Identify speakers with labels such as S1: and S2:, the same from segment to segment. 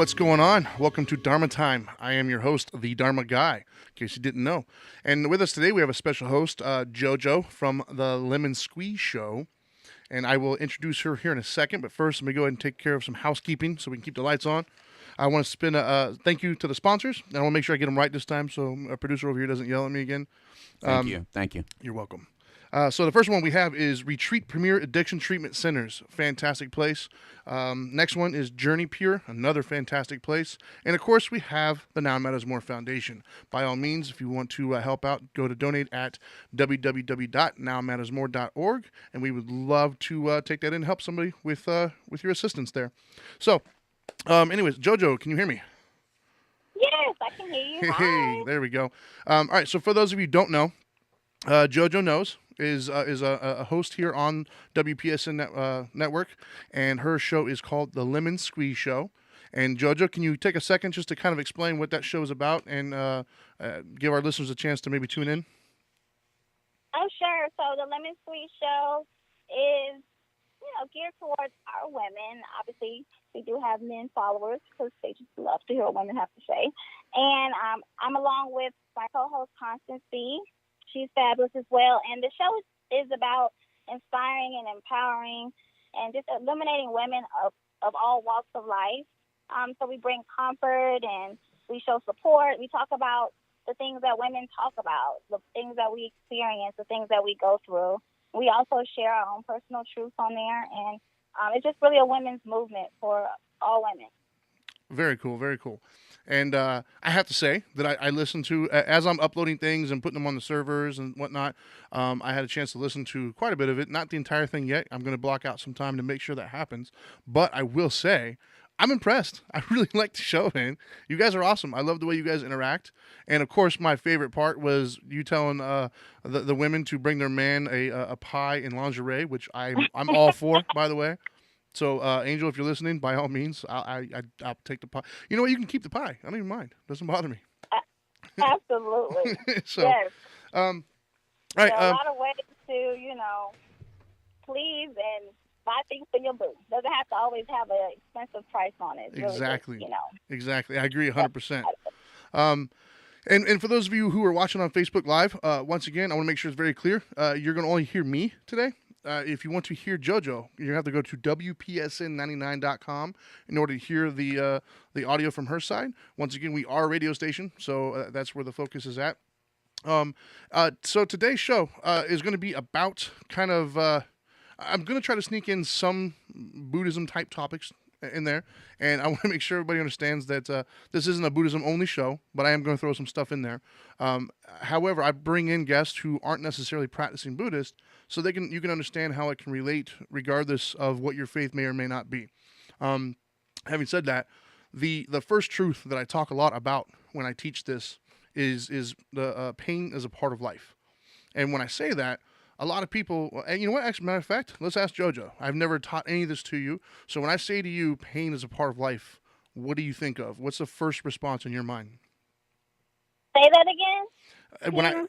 S1: What's going on? Welcome to Dharma Time. I am your host, the Dharma Guy, in case you didn't know. And with us today, we have a special host, Jojo from the Lemon Squeeze Show. And I will introduce her here in a second. But first, let me go ahead and take care of some housekeeping so we can keep the lights on. I want to spin a thank you to the sponsors. And I want to make sure I get them right this time so our producer over here doesn't yell at me again.
S2: Thank you. Thank you.
S1: You're welcome. So the first one we have is Retreat Premier Addiction Treatment Centers. Fantastic place. Next one is Journey Pure, another fantastic place. And of course, we have the Now Matters More Foundation. By all means, if you want to help out, go to donate at www.nowmattersmore.org, and we would love to take that in and help somebody with your assistance there. So, anyways, Jojo, can you hear me?
S3: Yes, I can hear you.
S1: Hey, there we go. All right, so for those of you who don't know, Jojo Knows is a host here on WPSN network, and her show is called The Lemon Squeeze Show. And Jojo, can you take a second just to kind of explain what that show is about and give our listeners a chance to maybe tune in?
S3: Oh, sure. So the Lemon Squeeze Show is, geared towards our women. Obviously, we do have men followers because they just love to hear what women have to say. And I'm along with my co-host, Constance B. She's fabulous as well. And the show is about inspiring and empowering and just illuminating women of all walks of life. So we bring comfort and we show support. We talk about the things that women talk about, the things that we experience, the things that we go through. We also share our own personal truths on there. And it's just really a women's movement for all women.
S1: Very cool, very cool. And I have to say that I listen to, as I'm uploading things and putting them on the servers and whatnot, I had a chance to listen to quite a bit of it. Not the entire thing yet. I'm going to block out some time to make sure that happens. But I will say, I'm impressed. I really like the show, man. You guys are awesome. I love the way you guys interact. And, of course, my favorite part was you telling the women to bring their man a pie in lingerie, which I'm all for, by the way. So, Angel, if you're listening, by all means, I'll take the pie. You know what? You can keep the pie. I don't even mind. It doesn't bother me.
S3: Absolutely.
S1: So,
S3: yes.
S1: All right.
S3: There are a lot of ways to, please and buy things for your boo. Doesn't have to always have an expensive price on it. It's
S1: exactly.
S3: Really just,
S1: Exactly. I agree 100%. And for those of you who are watching on Facebook Live, once again, I want to make sure it's very clear. You're going to only hear me today. If you want to hear JoJo, you have to go to WPSN99.com in order to hear the audio from her side. Once again, we are a radio station, so that's where the focus is at. So today's show is going to be about kind of, I'm going to try to sneak in some Buddhism type topics in there, and I want to make sure everybody understands that this isn't a Buddhism only show, but I am going to throw some stuff in there. However, I bring in guests who aren't necessarily practicing Buddhist, so you can understand how it can relate regardless of what your faith may or may not be. Having said that, the first truth that I talk a lot about when I teach this is the pain is a part of life. And when I say that, a lot of people, and you know what, actually, matter of fact, let's ask JoJo. I've never taught any of this to you. So when I say to you, pain is a part of life, what do you think of? What's the first response in your mind?
S3: Say that again.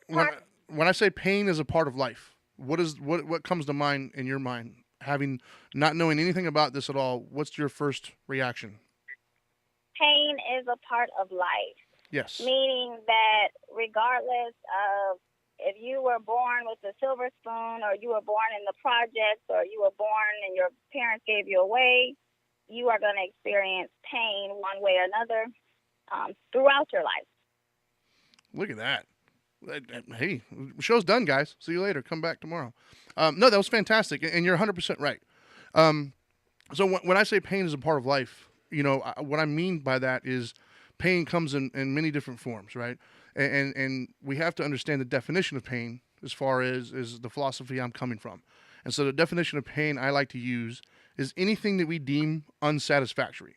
S1: When I say pain is a part of life, what comes to mind in your mind? Having not knowing anything about this at all, what's your first reaction?
S3: Pain is a part of life.
S1: Yes.
S3: Meaning that regardless of if you were born with a silver spoon or you were born in the projects or you were born and your parents gave you away, you are going to experience pain one way or another throughout your life.
S1: Look at that. Hey, show's done, guys. See you later. Come back tomorrow. No, that was fantastic, and you're 100% right. So when I say pain is a part of life, what I mean by that is pain comes in many different forms, right? And we have to understand the definition of pain as far as the philosophy I'm coming from. And so the definition of pain I like to use is anything that we deem unsatisfactory.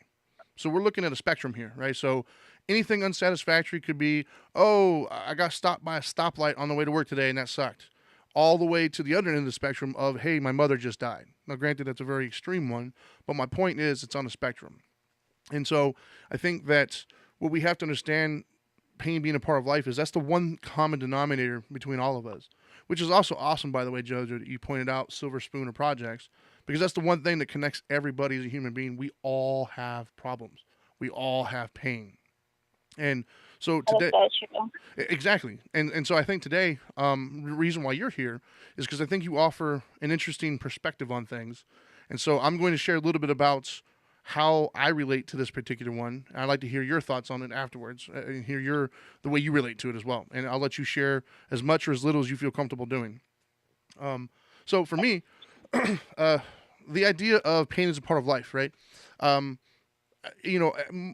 S1: So we're looking at a spectrum here, right? So anything unsatisfactory could be, oh, I got stopped by a stoplight on the way to work today and that sucked. All the way to the other end of the spectrum of, hey, my mother just died. Now, granted, that's a very extreme one, but my point is it's on a spectrum. And so I think that what we have to understand, pain being a part of life, is that's the one common denominator between all of us, which is also awesome, by the way, Jojo, that you pointed out silver spoon or projects, because that's the one thing that connects everybody as a human being. We all have problems. We all have pain. And so
S3: That is
S1: today,
S3: so true.
S1: exactly. And so I think today, the reason why you're here is because I think you offer an interesting perspective on things. And so I'm going to share a little bit about how I relate to this particular one. I'd like to hear your thoughts on it afterwards, and hear the way you relate to it as well. And I'll let you share as much or as little as you feel comfortable doing. Um, so for me, uh, the idea of pain is a part of life, right? Um,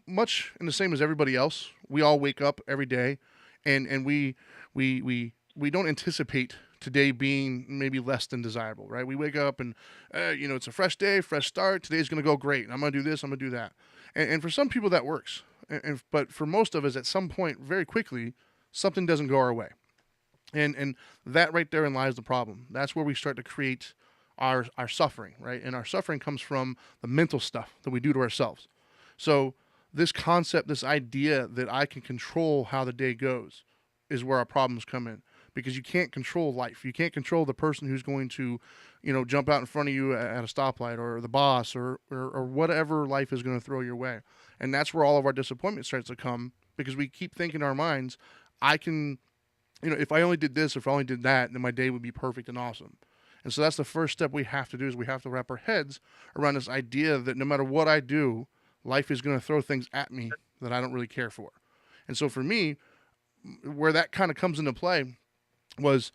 S1: much in the same as everybody else, we all wake up every day, and we don't anticipate today being maybe less than desirable, right? We wake up and it's a fresh day, fresh start. Today's going to go great. I'm going to do this. I'm going to do that. And for some people that works, but for most of us, at some point, very quickly, something doesn't go our way, and that right therein lies the problem. That's where we start to create our suffering, right? And our suffering comes from the mental stuff that we do to ourselves. So this concept, this idea that I can control how the day goes, is where our problems come in. Because you can't control life. You can't control the person who's going to, jump out in front of you at a stoplight, or the boss, or whatever life is going to throw your way. And that's where all of our disappointment starts to come, because we keep thinking in our minds, I can, if I only did this, if I only did that, then my day would be perfect and awesome. And so that's the first step we have to do, is we have to wrap our heads around this idea that no matter what I do, life is going to throw things at me that I don't really care for. And so for me, where that kind of comes into play was,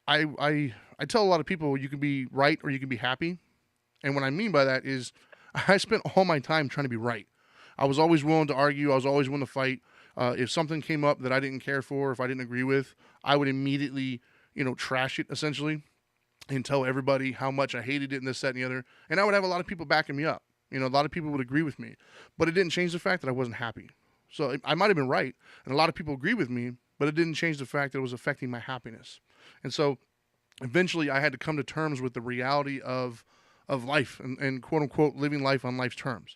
S1: I tell a lot of people, you can be right or you can be happy. And what I mean by that is, I spent all my time trying to be right. I was always willing to argue. I was always willing to fight. If something came up that I didn't care for, if I didn't agree with, I would immediately, trash it essentially, and tell everybody how much I hated it and this, that, and the other. And I would have a lot of people backing me up. A lot of people would agree with me, but it didn't change the fact that I wasn't happy. So I might have been right, and a lot of people agree with me, but it didn't change the fact that it was affecting my happiness. And so eventually I had to come to terms with the reality of life, and quote unquote living life on life's terms.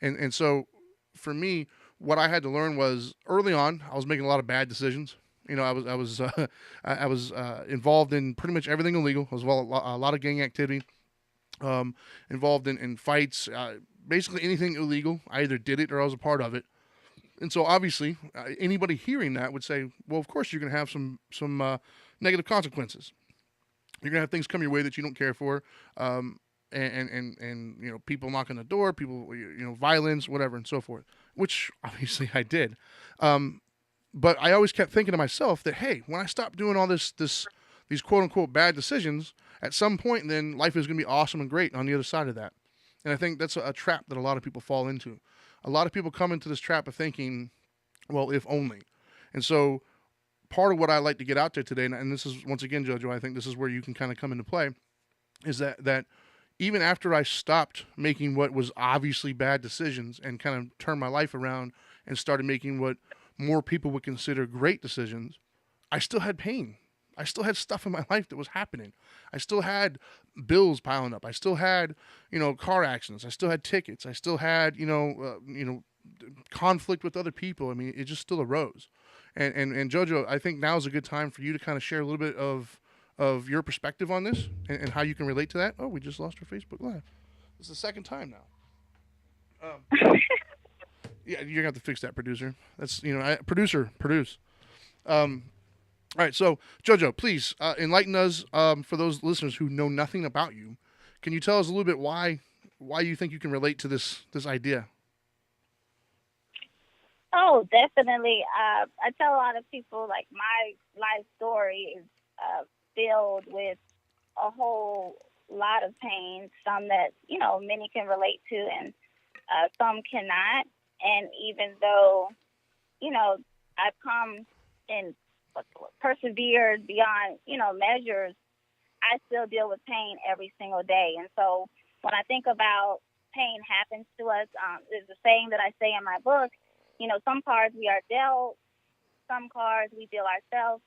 S1: And so for me, what I had to learn was, early on, I was making a lot of bad decisions. I was involved in pretty much everything illegal, as well a lot of gang activity, involved in fights, basically anything illegal. I either did it or I was a part of it. And so obviously, anybody hearing that would say, well, of course you're going to have some negative consequences. You're going to have things come your way that you don't care for, and people knocking the door, people, violence, whatever, and so forth, which obviously I did. But I always kept thinking to myself that, hey, when I stop doing all these quote unquote bad decisions, at some point then life is going to be awesome and great on the other side of that. And I think that's a trap that a lot of people fall into. A lot of people come into this trap of thinking, well, if only. And so part of what I like to get out there today, and this is, once again, Jojo, I think this is where you can kind of come into play, is that even after I stopped making what was obviously bad decisions and kind of turned my life around and started making what more people would consider great decisions, I still had pain. I still had stuff in my life that was happening. I still had bills piling up. I still had, car accidents. I still had tickets. I still had, conflict with other people. I mean, it just still arose. And Jojo, I think now is a good time for you to kind of share a little bit of your perspective on this, and how you can relate to that. Oh, we just lost our Facebook Live. It's the second time now. Yeah, you're gonna have to fix that, producer. That's producer produce. All right, so Jojo, please enlighten us, for those listeners who know nothing about you. Can you tell us a little bit why you think you can relate to this idea?
S3: Oh, definitely. I tell a lot of people, like, my life story is filled with a whole lot of pain, some that, many can relate to, and some cannot. And even though, I've come and persevered beyond, measures, I still deal with pain every single day. And so when I think about pain happens to us, there's a saying that I say in my book, some cards we are dealt, some cards we deal ourselves.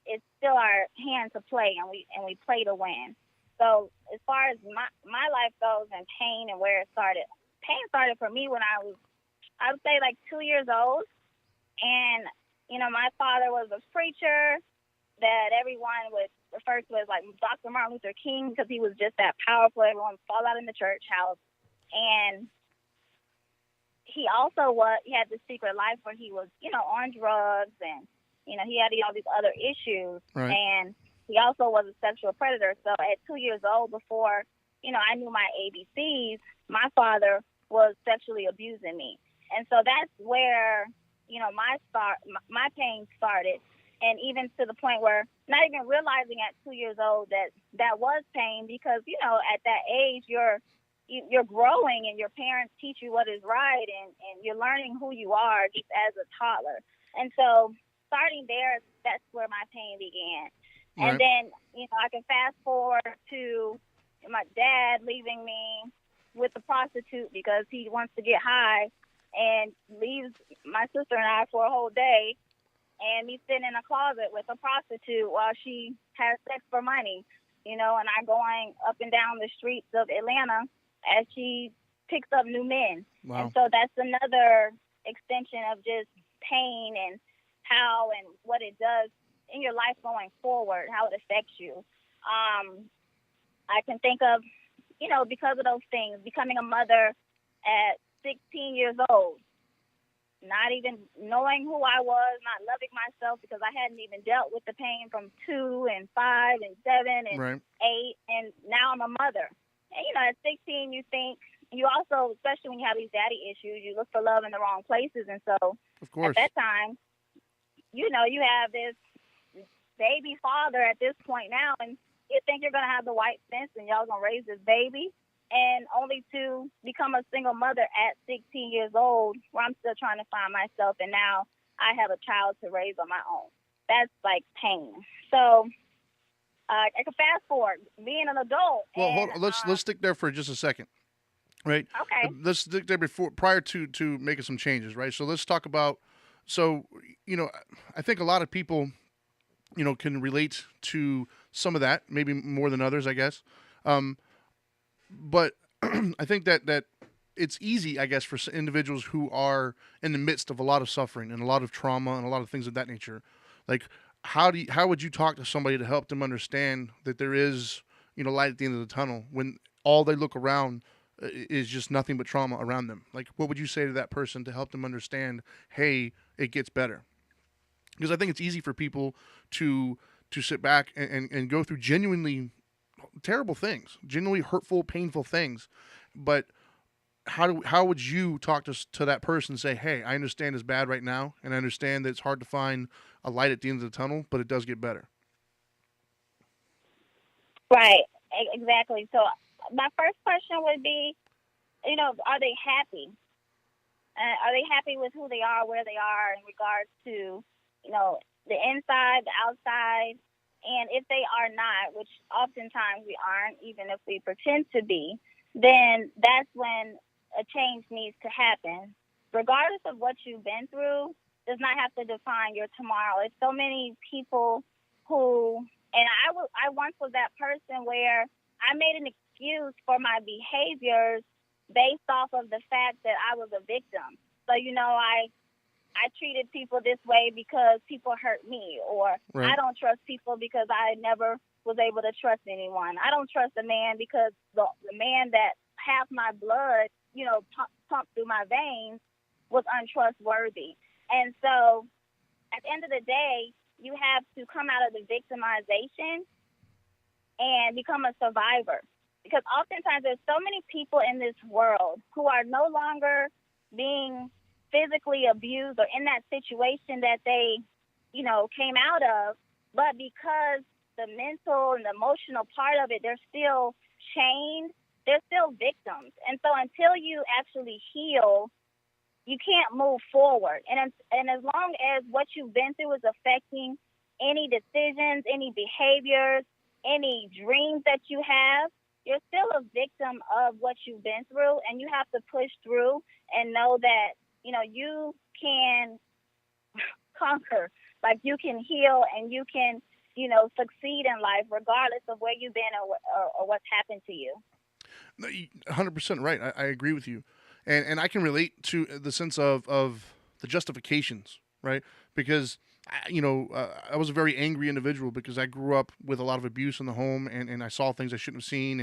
S3: It's still our hand to play, and we play to win. So as far as my life goes and pain and where it started, pain started for me when I would say like 2 years old. And, my father was a preacher that everyone would refer to as like Dr. Martin Luther King, because he was just that powerful. Everyone would fall out in the church house. And he also he had this secret life where he was, on drugs, and, he had all these other issues.
S1: Right.
S3: And he also was a sexual predator. So at 2 years old, before, I knew my ABCs, my father was sexually abusing me. And so that's where, my pain started. And even to the point where not even realizing at 2 years old that was pain, because, at that age, you're growing and your parents teach you what is right, and you're learning who you are just as a toddler. And so starting there, that's where my pain began.
S1: Right.
S3: And then, I can fast forward to my dad leaving me with a prostitute because he wants to get high, and leaves my sister and I for a whole day, and me sitting in a closet with a prostitute while she has sex for money, and I'm going up and down the streets of Atlanta as she picks up new men.
S1: Wow.
S3: And so that's another extension of just pain and how and what it does in your life going forward, how it affects you. I can think of, because of those things, becoming a mother at 16 years old, not even knowing who I was, not loving myself because I hadn't even dealt with the pain from 2 and 5 and 7 and
S1: Right.
S3: 8, and now I'm a mother. And, at 16, you think, you also, especially when you have these daddy issues, you look for love in the wrong places. And so
S1: Of course.
S3: at that time, you have this baby father at this point now, and you think you're going to have the white fence and y'all going to raise this baby, and only to become a single mother at 16 years old, where I'm still trying to find myself, and now I have a child to raise on my own. That's like pain. So I can fast forward, being an adult.
S1: Well,
S3: and,
S1: hold on. Let's stick there for just a second, right?
S3: Okay.
S1: Let's stick there prior to making some changes, right? So let's talk about. So I think a lot of people, can relate to some of that, maybe more than others, I guess. But I think that it's easy, I guess, for individuals who are in the midst of a lot of suffering and a lot of trauma and a lot of things of that nature. Like, how would you talk to somebody to help them understand that there is, light at the end of the tunnel when all they look around is just nothing but trauma around them? Like, what would you say to that person to help them understand, hey, it gets better? Because I think it's easy for people to sit back and go through genuinely terrible things, genuinely hurtful, painful things. But how would you talk to that person and say, hey, I understand it's bad right now, and I understand that it's hard to find a light at the end of the tunnel, but it does get better?
S3: Right. Exactly. So my first question would be, are they happy? Are they happy with who they are, where they are in regards to, the inside, the outside? And if they are not, which oftentimes we aren't, even if we pretend to be, then that's when a change needs to happen. Regardless of what you've been through, does not have to define your tomorrow. It's so many people who, and I once was that person where I made an excuse for my behaviors based off of the fact that I was a victim. So, I treated people this way because people hurt me, or
S1: Right.
S3: I don't trust people because I never was able to trust anyone. I don't trust a man because the man that half my blood, pumped through my veins was untrustworthy. And so at the end of the day, you have to come out of the victimization and become a survivor. Because oftentimes there's so many people in this world who are no longer being physically abused or in that situation that they, came out of, but because the mental and the emotional part of it, they're still chained, they're still victims. And so until you actually heal, you can't move forward. And as long as what you've been through is affecting any decisions, any behaviors, any dreams that you have, you're still a victim of what you've been through, and you have to push through and know that, you can conquer, like you can heal and you can, succeed in life regardless of where you've been or what's happened to you.
S1: No, 100% right. I agree with you, and I can relate to the sense of the justifications, right? Because I was a very angry individual because I grew up with a lot of abuse in the home, and I saw things I shouldn't have seen,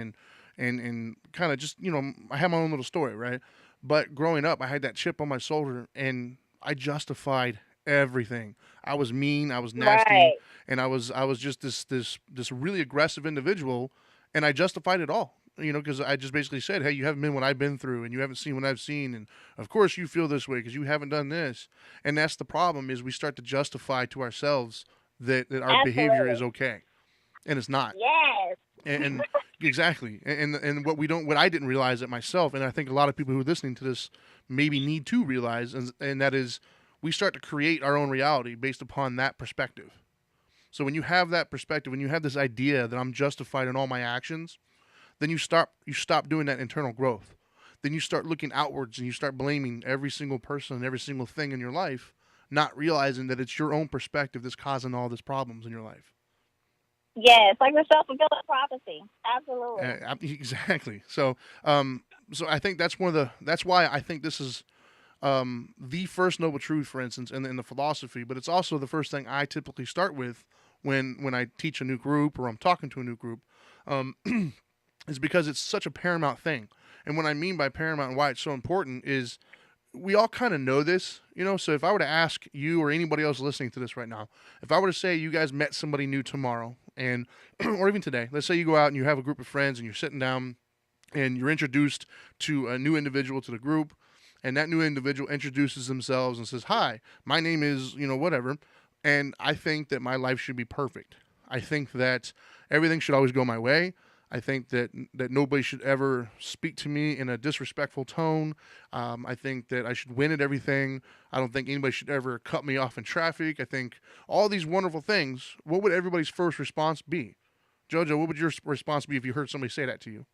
S1: and kind of just I had my own little story, right? But growing up, I had that chip on my shoulder, and I justified everything. I was mean, I was nasty,
S3: Right.
S1: and I was just this really aggressive individual, and I justified it all. Because I just basically said, "Hey, you haven't been what I've been through, and you haven't seen what I've seen, and of course you feel this way because you haven't done this." And that's the problem: is we start to justify to ourselves that our behavior is
S3: Absolutely.
S1: okay, and it's not.
S3: Yes.
S1: And exactly, and what I didn't realize it myself, and I think a lot of people who are listening to this maybe need to realize, and that is, we start to create our own reality based upon that perspective. So when you have that perspective, when you have this idea that I'm justified in all my actions, then you stop doing that internal growth. Then you start looking outwards and you start blaming every single person and every single thing in your life, not realizing that it's your own perspective that's causing all these problems in your life.
S3: Yes. Like the self-fulfilling prophecy. Absolutely.
S1: Exactly. So I think that's why I think this is the first noble truth, for instance, in the philosophy. But it's also the first thing I typically start with when I teach a new group or I'm talking to a new group, um, is because it's such a paramount thing. And what I mean by paramount and why it's so important is we all kind of know this, So if I were to ask you or anybody else listening to this right now, if I were to say you guys met somebody new tomorrow, and or even today, let's say you go out and you have a group of friends and you're sitting down and you're introduced to a new individual to the group, and that new individual introduces themselves and says, "Hi, my name is whatever," and I think that my life should be perfect. I think that everything should always go my way. I think that nobody should ever speak to me in a disrespectful tone. I think that I should win at everything. I don't think anybody should ever cut me off in traffic. I think all these wonderful things. What would everybody's first response be? Jojo, what would your response be if you heard somebody say that to you?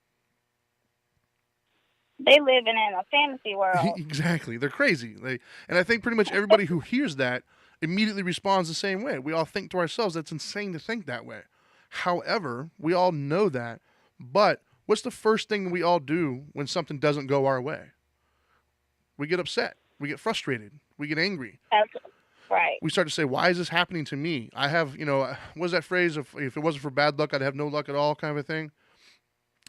S3: They living in a fantasy world.
S1: Exactly. They're crazy. And I think pretty much everybody who hears that immediately responds the same way. We all think to ourselves, that's insane to think that way. However, we all know that. But what's the first thing we all do when something doesn't go our way? We get upset. We get frustrated. We get angry.
S3: Absolutely. Right.
S1: We start to say, why is this happening to me? I have, what was that phrase? If it wasn't for bad luck, I'd have no luck at all, kind of a thing.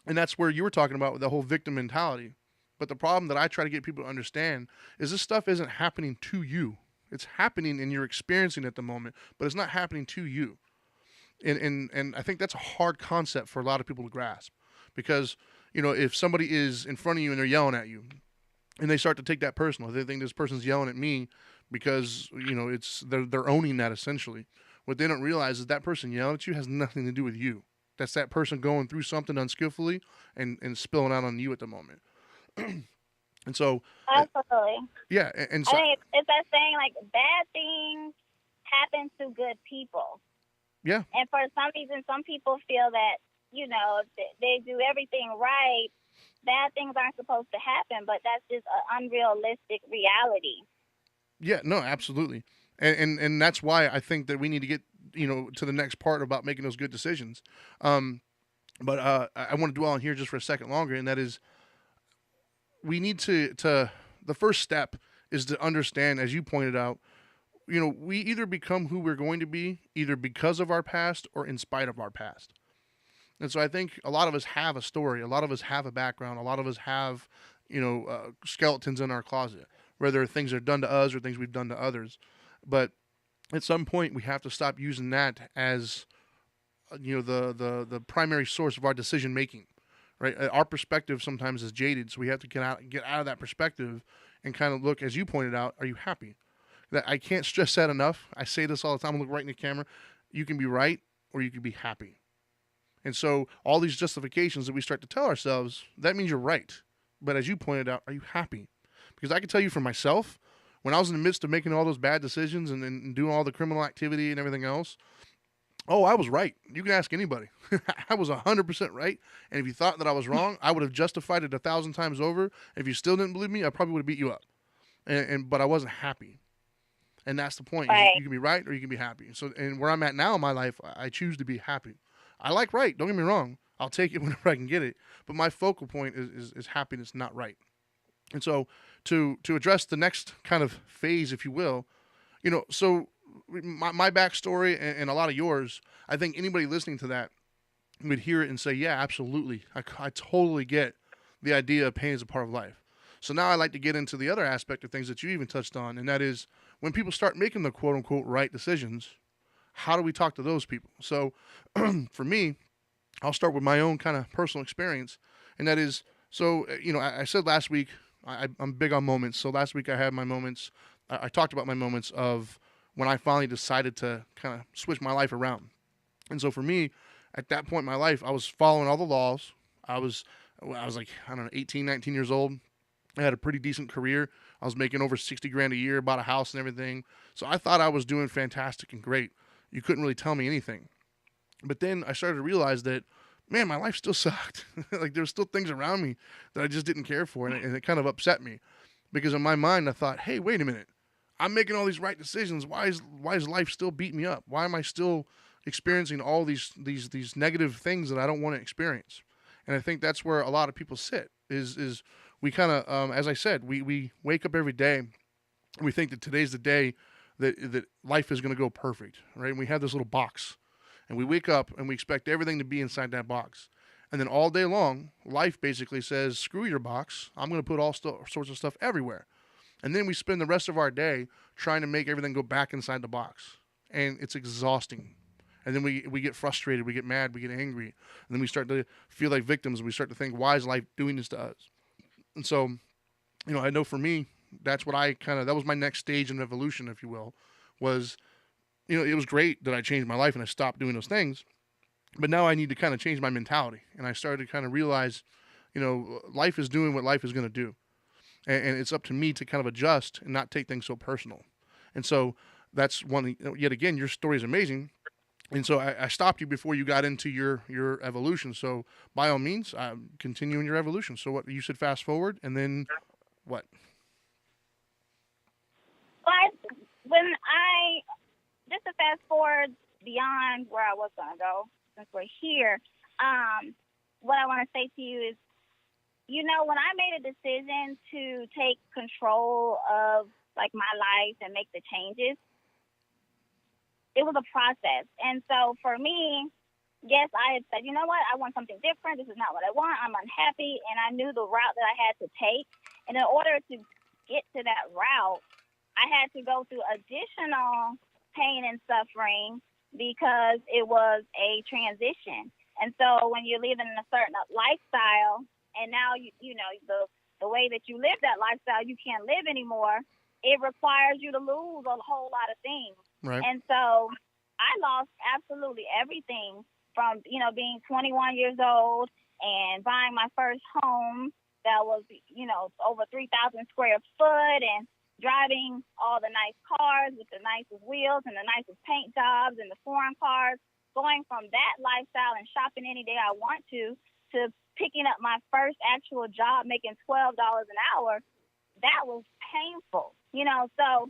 S1: And that's where you were talking about with the whole victim mentality. But the problem that I try to get people to understand is this stuff isn't happening to you. It's happening and you're experiencing it at the moment, but it's not happening to you. And I think that's a hard concept for a lot of people to grasp. Because, if somebody is in front of you and they're yelling at you, and they start to take that personal, they think this person's yelling at me because, it's they're owning that essentially. What they don't realize is that person yelling at you has nothing to do with you. That's that person going through something unskillfully and spilling out on you at the moment. And so,
S3: Absolutely.
S1: yeah, and
S3: I
S1: so,
S3: think it's that saying, like, bad things happen to good people.
S1: yeah,
S3: And for some reason, some people feel that, they do everything right. Bad things aren't supposed to happen, but that's just an unrealistic reality.
S1: yeah, no, absolutely, and that's why I think that we need to get to the next part about making those good decisions. But I want to dwell on here just for a second longer, and that is we need to the first step is to understand, as you pointed out, we either become who we're going to be either because of our past or in spite of our past. And so I think a lot of us have a story, a lot of us have a background, a lot of us have, skeletons in our closet, whether things are done to us or things we've done to others. But at some point, we have to stop using that as, the primary source of our decision making, right? Our perspective sometimes is jaded, so we have to get out of that perspective and kind of look, as you pointed out, are you happy? That I can't stress that enough. I say this all the time. I look right in the camera. You can be right or you can be happy. And so all these justifications that we start to tell ourselves, that means you're right. But as you pointed out, are you happy? Because I can tell you for myself, when I was in the midst of making all those bad decisions and doing all the criminal activity and everything else, oh, I was right. You can ask anybody. I was 100% right. And if you thought that I was wrong, I would have justified it 1,000 times over. If you still didn't believe me, I probably would have beat you up. But I wasn't happy. And that's the point.
S3: Right.
S1: You can be right or you can be happy. So, and where I'm at now in my life, I choose to be happy. I like right. Don't get me wrong. I'll take it whenever I can get it. But my focal point is happiness, not right. And so to address the next kind of phase, if you will, so my backstory and a lot of yours, I think anybody listening to that would hear it and say, yeah, absolutely. I totally get the idea of pain is a part of life. So now I like to get into the other aspect of things that you even touched on, and that is when people start making the quote unquote right decisions, how do we talk to those people? So for me, I'll start with my own kind of personal experience, and that is so I said last week I'm big on moments. So last week I had my moments. I talked about my moments of when I finally decided to kind of switch my life around. And so for me, at that point in my life, I was following all the laws. I was I was like, I don't know, 18, 19 years old. I had a pretty decent career. I was making over 60 grand a year, bought a house and everything. So I thought I was doing fantastic and great. You couldn't really tell me anything. But then I started to realize that, man, my life still sucked. Like there's still things around me that I just didn't care for, and it kind of upset me because in my mind I thought, hey, wait a minute, I'm making all these right decisions. Why is life still beating me up? Why am I still experiencing all these negative things that I don't want to experience? And I think that's where a lot of people sit. Is we kind of, as I said, we wake up every day and we think that today's the day that life is going to go perfect, right? And we have this little box, and we wake up and we expect everything to be inside that box. And then all day long, life basically says, "Screw your box. I'm going to put all sorts of stuff everywhere." And then we spend the rest of our day trying to make everything go back inside the box, and it's exhausting. And then we get frustrated, we get mad, we get angry, and then we start to feel like victims. And we start to think, "Why is life doing this to us?" And so, I know for me, that's what that was my next stage in evolution, if you will, was it was great that I changed my life and I stopped doing those things, but now I need to kind of change my mentality. And I started to kind of realize, life is doing what life is going to do, and it's up to me to kind of adjust and not take things so personal. And so that's one. Yet again, your story is amazing. And so I stopped you before you got into your evolution. So by all means, continue in your evolution. So what you said, fast forward, and then what?
S3: But when I just to fast forward beyond where I was gonna go, since we're here, what I want to say to you is, when I made a decision to take control of like my life and make the changes, it was a process. And so for me, yes, I had said, you know what, I want something different. This is not what I want. I'm unhappy. And I knew the route that I had to take. And in order to get to that route, I had to go through additional pain and suffering because it was a transition. And so when you're living in a certain lifestyle, and now the way that you live that lifestyle, you can't live anymore. It requires you to lose a whole lot of things.
S1: Right.
S3: And so I lost absolutely everything from, being 21 years old and buying my first home that was, over 3,000 square foot, and driving all the nice cars with the nicest wheels and the nicest paint jobs and the foreign cars, going from that lifestyle and shopping any day I want to picking up my first actual job making $12 an hour. That was painful, so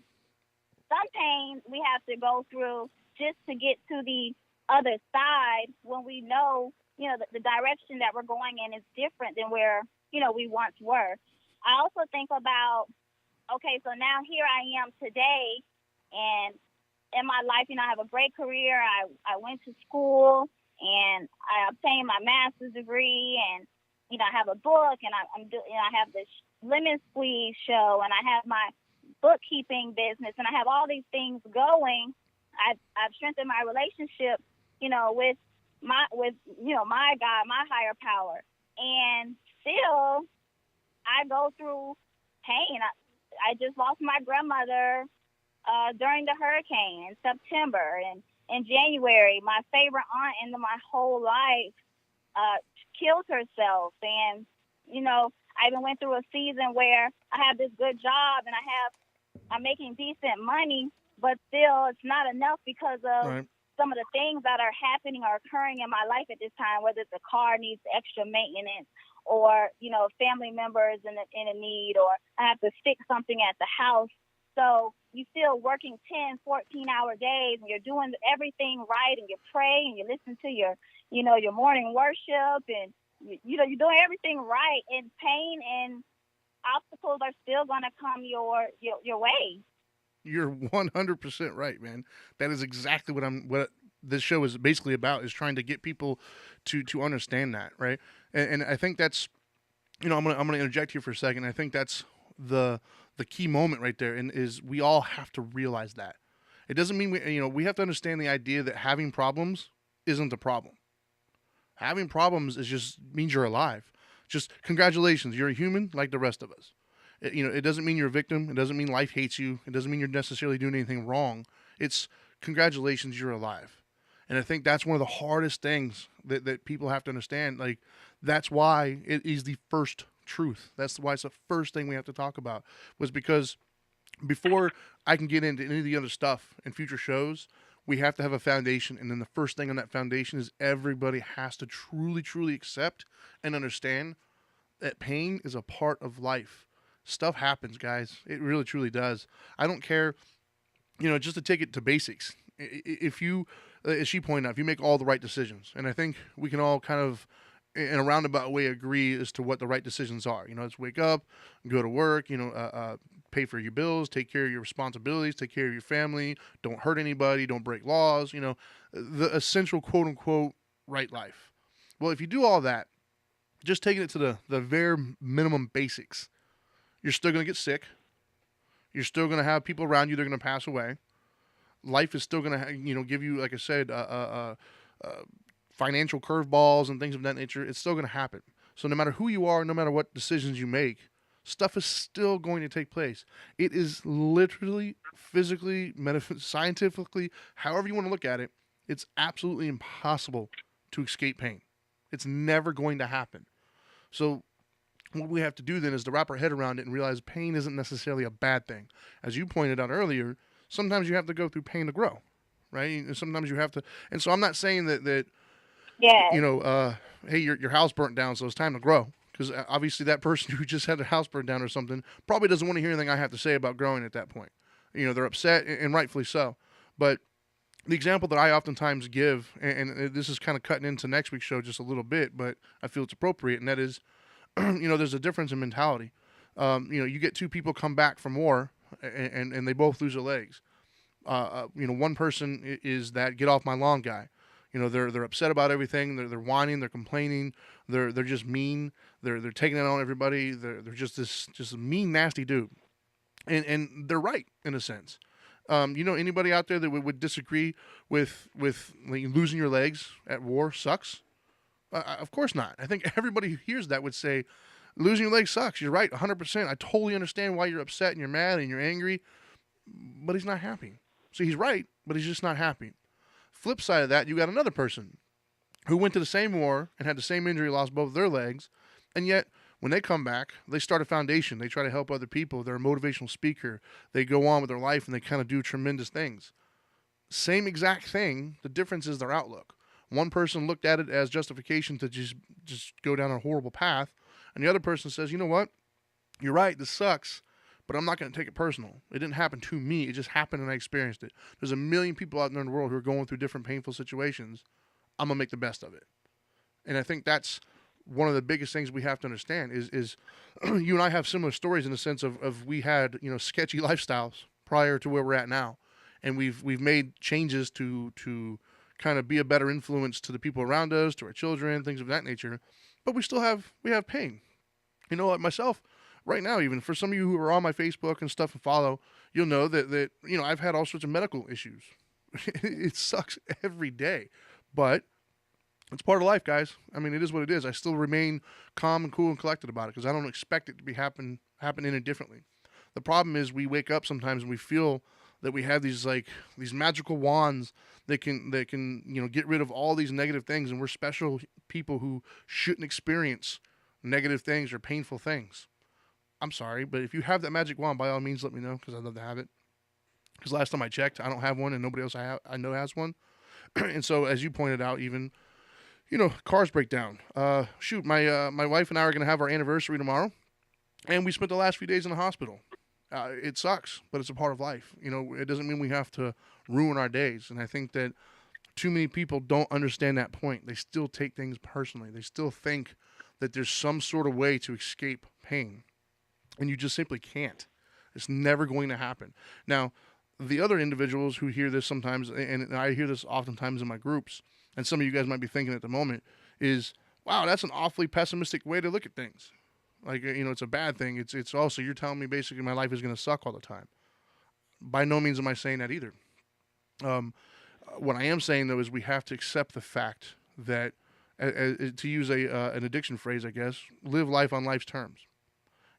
S3: some pain we have to go through just to get to the other side when we know, the direction that we're going in is different than where, we once were. I also think about, okay, so now here I am today, and in my life, I have a great career. I went to school and I obtained my master's degree, and, I have a book, and I have this lemon squeeze show, and I have my bookkeeping business, and I have all these things going. I've strengthened my relationship, with my God, my higher power, and still I go through pain. I just lost my grandmother during the hurricane in September, and in January, my favorite aunt in my whole life killed herself, and I even went through a season where I have this good job and I'm making decent money, but still it's not enough because of
S1: Right.
S3: some of the things that are happening or occurring in my life at this time, whether it's a car needs extra maintenance, or, family members in a need, or I have to fix something at the house. So you're still working 10, 14-hour days, and you're doing everything right, and you pray, and you listen to your morning worship, and, you're doing everything right, and pain and obstacles are still going to come your way.
S1: You're 100% right, man. That is exactly what this show is basically about, is trying to get people to understand that, right? And I think that's I'm gonna interject here for a second. I think that's the the key moment right there, and is we all have to realize that. It doesn't mean we have to understand the idea that having problems isn't a problem. Having problems is just means you're alive. Just congratulations, you're a human like the rest of us. It doesn't mean you're a victim. It doesn't mean life hates you. It doesn't mean you're necessarily doing anything wrong. It's congratulations, you're alive. And I think that's one of the hardest things that people have to understand. Like, that's why it is the first truth. That's why it's the first thing we have to talk about. Was because before I can get into any of the other stuff in future shows, we have to have a foundation. And then the first thing on that foundation is everybody has to truly, truly accept and understand that pain is a part of life. Stuff happens, guys. It really, truly does. I don't care, just to take it to basics. If you, as she pointed out, if you make all the right decisions, and I think we can all kind of, in a roundabout way, agree as to what the right decisions are. It's wake up, go to work, pay for your bills, take care of your responsibilities, take care of your family, don't hurt anybody, don't break laws, the essential quote unquote right life. Well, if you do all that, just taking it to the very minimum basics, you're still going to get sick. You're still going to have people around you that are going to pass away. Life is still going to, give you, like I said, financial curveballs and things of that nature. It's still going to happen. So no matter who you are, no matter what decisions you make, stuff is still going to take place. It is literally, physically, scientifically, however you want to look at it, it's absolutely impossible to escape pain. It's never going to happen. So what we have to do then is to wrap our head around it and realize pain isn't necessarily a bad thing. As you pointed out earlier, sometimes you have to go through pain to grow, right? Sometimes you have to, and so I'm not saying that
S3: Yes.
S1: hey, your house burnt down, so it's time to grow. Because obviously that person who just had their house burned down or something probably doesn't want to hear anything I have to say about growing at that point. They're upset, and rightfully so. But the example that I oftentimes give, and this is kind of cutting into next week's show just a little bit, but I feel it's appropriate, and that is, there's a difference in mentality. You get two people come back from war, and they both lose their legs. One person is that get off my lawn guy. They're upset about everything. They're whining. They're complaining. They're just mean. They're taking it on everybody. They're just this mean, nasty dude. And they're right in a sense. Anybody out there that would disagree with like, losing your legs at war sucks? Of course not. I think everybody who hears that would say losing your legs sucks. You're right, 100%. I totally understand why you're upset and you're mad and you're angry, but he's not happy. So he's right, but he's just not happy. Flip side of that, you got another person who went to the same war and had the same injury, lost both their legs, and yet when they come back, they start a foundation. They try to help other people. They're a motivational speaker. They go on with their life and they kind of do tremendous things. Same exact thing. The difference is their outlook. One person looked at it as justification to just go down a horrible path, and the other person says, you know what? You're right. This sucks, but I'm not going to take it personal. It didn't happen to me. It just happened and I experienced it. There's a million people out there in the world who are going through different painful situations. I'm going to make the best of it. And I think that's one of the biggest things we have to understand is you and I have similar stories in the sense of we had, sketchy lifestyles prior to where we're at now. And we've made changes to kind of be a better influence to the people around us, to our children, things of that nature. But we have pain. Like myself, right now, even for some of you who are on my Facebook and stuff and follow, you'll know that I've had all sorts of medical issues. It sucks every day, but it's part of life, guys. I mean, it is what it is. I still remain calm and cool and collected about it because I don't expect it to be happening any differently. The problem is we wake up sometimes and we feel that we have these magical wands that can get rid of all these negative things, and we're special people who shouldn't experience negative things or painful things. I'm sorry, but if you have that magic wand, by all means, let me know because I'd love to have it. Because last time I checked, I don't have one, and nobody else I know has one. And so, as you pointed out, even cars break down. My wife and I are going to have our anniversary tomorrow, and we spent the last few days in the hospital. It sucks, but it's a part of life. It doesn't mean we have to ruin our days. And I think that too many people don't understand that point. They still take things personally. They still think that there's some sort of way to escape pain, and you just simply can't. It's never going to happen. Now, the other individuals who hear this sometimes, and I hear this oftentimes in my groups, and some of you guys might be thinking at the moment, is, wow, that's an awfully pessimistic way to look at things. Like, it's a bad thing. It's also, you're telling me basically my life is going to suck all the time. By no means am I saying that either. What I am saying though is we have to accept the fact that, to use an addiction phrase, I guess, live life on life's terms.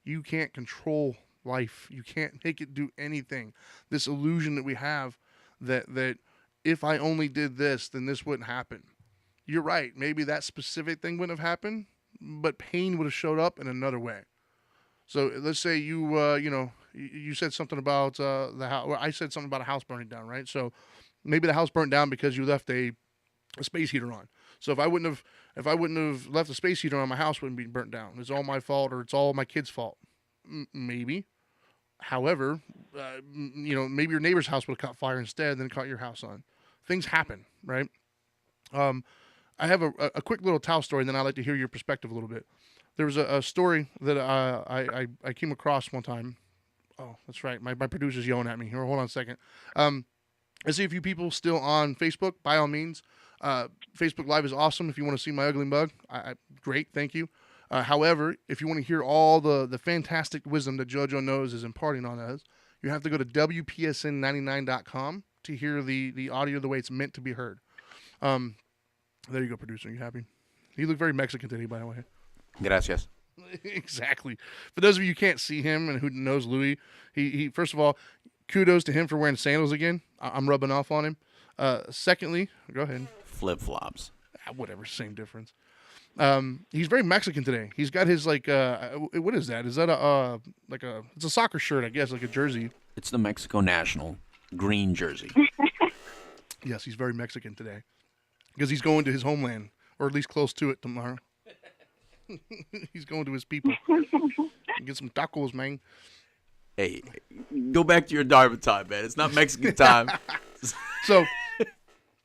S1: You can't control life. You can't make it do anything. This illusion that we have that if I only did this, then this wouldn't happen. You're right. Maybe that specific thing wouldn't have happened, but pain would have showed up in another way. So let's say you said something about the house. Or I said something about a house burning down, right? So maybe the house burnt down because you left a space heater on. So if I wouldn't have left the space heater on, my house wouldn't be burnt down. It's all my fault, or it's all my kid's fault. Maybe. However, maybe your neighbor's house would have caught fire instead, then caught your house on. Things happen, right? I have a quick little towel story, and then I'd like to hear your perspective a little bit. There was a story that I came across one time. Oh, that's right. My producer's yelling at me. Here, hold on a second. I see a few people still on Facebook. By all means, Facebook Live is awesome. If you want to see my ugly mug, great, thank you. However, if you want to hear all the fantastic wisdom that Jojo Knows is imparting on us, you have to go to WPSN99.com to hear the audio the way it's meant to be heard. There you go, producer. Are you happy? You look very Mexican today, by the way.
S2: Gracias.
S1: Exactly. For those of you who can't see him and who knows Louis, he first of all, kudos to him for wearing sandals again. I'm rubbing off on him. Secondly, go ahead.
S2: Flip-flops.
S1: Whatever, same difference. He's very Mexican today. He's got his what is that? Is that it's a soccer shirt, I guess, like a jersey.
S2: It's the Mexico national green jersey.
S1: Yes, he's very Mexican today because he's going to his homeland, or at least close to it tomorrow. He's going to his people. Get some tacos, man.
S2: Hey, go back to your Dharma time, man. It's not Mexican time.
S1: So,